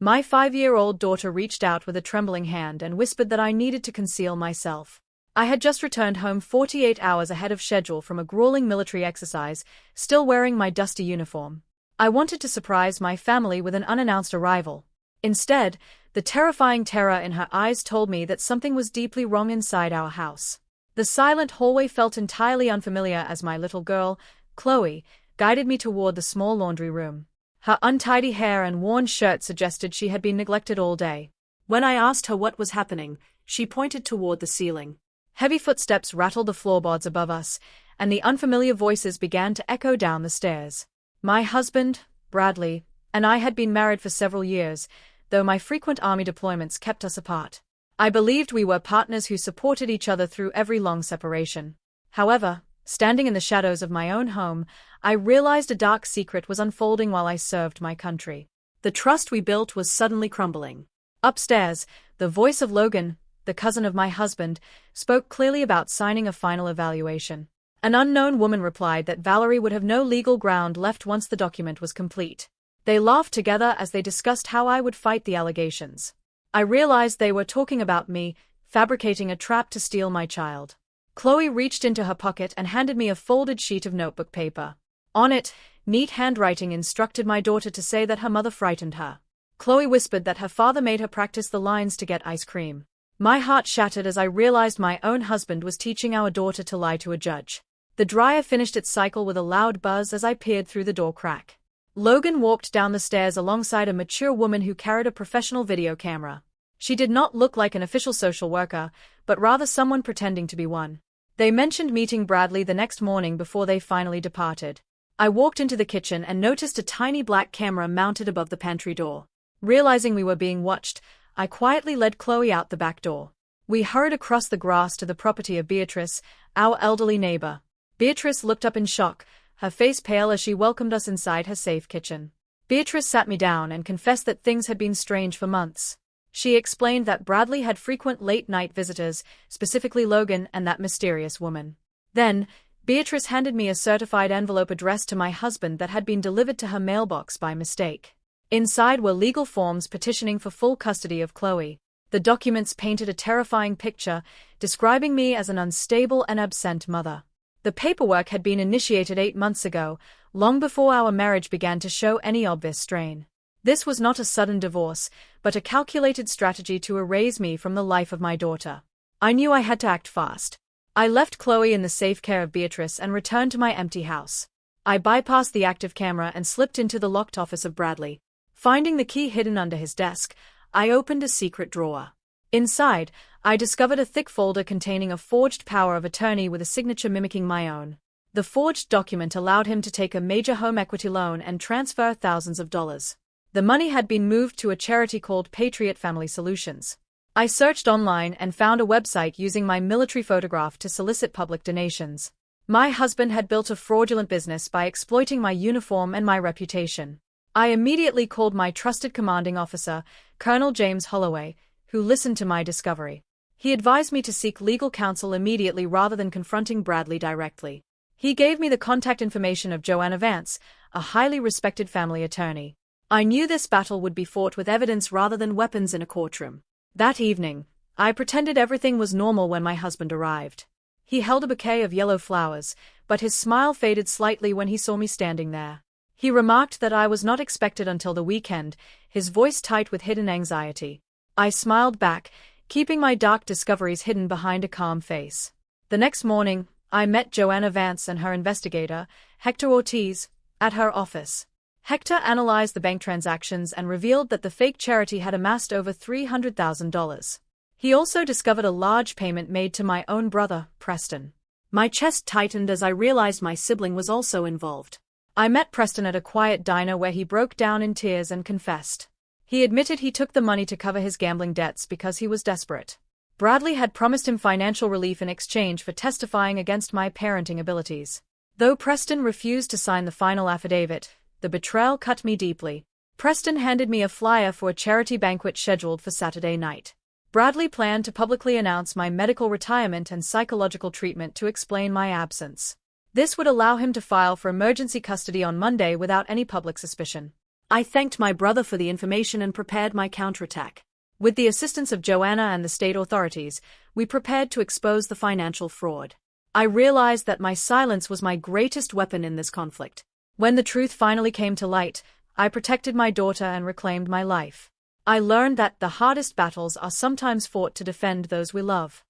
My 5-year-old daughter reached out with a trembling hand and whispered that I needed to conceal myself. I had just returned home 48 hours ahead of schedule from a grueling military exercise, still wearing my dusty uniform. I wanted to surprise my family with an unannounced arrival. Instead, the terrifying terror in her eyes told me that something was deeply wrong inside our house. The silent hallway felt entirely unfamiliar as my little girl, Chloe, guided me toward the small laundry room. Her untidy hair and worn shirt suggested she had been neglected all day. When I asked her what was happening, she pointed toward the ceiling. Heavy footsteps rattled the floorboards above us, and the unfamiliar voices began to echo down the stairs. My husband, Bradley, and I had been married for several years, though my frequent army deployments kept us apart. I believed we were partners who supported each other through every long separation. However, standing in the shadows of my own home, I realized a dark secret was unfolding while I served my country. The trust we built was suddenly crumbling. Upstairs, the voice of Logan, the cousin of my husband, spoke clearly about signing a final evaluation. An unknown woman replied that Valerie would have no legal ground left once the document was complete. They laughed together as they discussed how I would fight the allegations. I realized they were talking about me, fabricating a trap to steal my child. Chloe reached into her pocket and handed me a folded sheet of notebook paper. On it, neat handwriting instructed my daughter to say that her mother frightened her. Chloe whispered that her father made her practice the lines to get ice cream. My heart shattered as I realized my own husband was teaching our daughter to lie to a judge. The dryer finished its cycle with a loud buzz as I peered through the door crack. Logan walked down the stairs alongside a mature woman who carried a professional video camera. She did not look like an official social worker, but rather someone pretending to be one. They mentioned meeting Bradley the next morning before they finally departed. I walked into the kitchen and noticed a tiny black camera mounted above the pantry door. Realizing we were being watched, I quietly led Chloe out the back door. We hurried across the grass to the property of Beatrice, our elderly neighbor. Beatrice looked up in shock, her face pale as she welcomed us inside her safe kitchen. Beatrice sat me down and confessed that things had been strange for months. She explained that Bradley had frequent late-night visitors, specifically Logan and that mysterious woman. Then, Beatrice handed me a certified envelope addressed to my husband that had been delivered to her mailbox by mistake. Inside were legal forms petitioning for full custody of Chloe. The documents painted a terrifying picture, describing me as an unstable and absent mother. The paperwork had been initiated 8 months ago, long before our marriage began to show any obvious strain. This was not a sudden divorce, but a calculated strategy to erase me from the life of my daughter. I knew I had to act fast. I left Chloe in the safe care of Beatrice and returned to my empty house. I bypassed the active camera and slipped into the locked office of Bradley. Finding the key hidden under his desk, I opened a secret drawer. Inside, I discovered a thick folder containing a forged power of attorney with a signature mimicking my own. The forged document allowed him to take a major home equity loan and transfer thousands of dollars. The money had been moved to a charity called Patriot Family Solutions. I searched online and found a website using my military photograph to solicit public donations. My husband had built a fraudulent business by exploiting my uniform and my reputation. I immediately called my trusted commanding officer, Colonel James Holloway, who listened to my discovery. He advised me to seek legal counsel immediately rather than confronting Bradley directly. He gave me the contact information of Joanna Vance, a highly respected family attorney. I knew this battle would be fought with evidence rather than weapons in a courtroom. That evening, I pretended everything was normal when my husband arrived. He held a bouquet of yellow flowers, but his smile faded slightly when he saw me standing there. He remarked that I was not expected until the weekend, his voice tight with hidden anxiety. I smiled back, keeping my dark discoveries hidden behind a calm face. The next morning, I met Joanna Vance and her investigator, Hector Ortiz, at her office. Hector analyzed the bank transactions and revealed that the fake charity had amassed over $300,000. He also discovered a large payment made to my own brother, Preston. My chest tightened as I realized my sibling was also involved. I met Preston at a quiet diner where he broke down in tears and confessed. He admitted he took the money to cover his gambling debts because he was desperate. Bradley had promised him financial relief in exchange for testifying against my parenting abilities. Though Preston refused to sign the final affidavit, the betrayal cut me deeply. Preston handed me a flyer for a charity banquet scheduled for Saturday night. Bradley planned to publicly announce my medical retirement and psychological treatment to explain my absence. This would allow him to file for emergency custody on Monday without any public suspicion. I thanked my brother for the information and prepared my counterattack. With the assistance of Joanna and the state authorities, we prepared to expose the financial fraud. I realized that my silence was my greatest weapon in this conflict. When the truth finally came to light, I protected my daughter and reclaimed my life. I learned that the hardest battles are sometimes fought to defend those we love.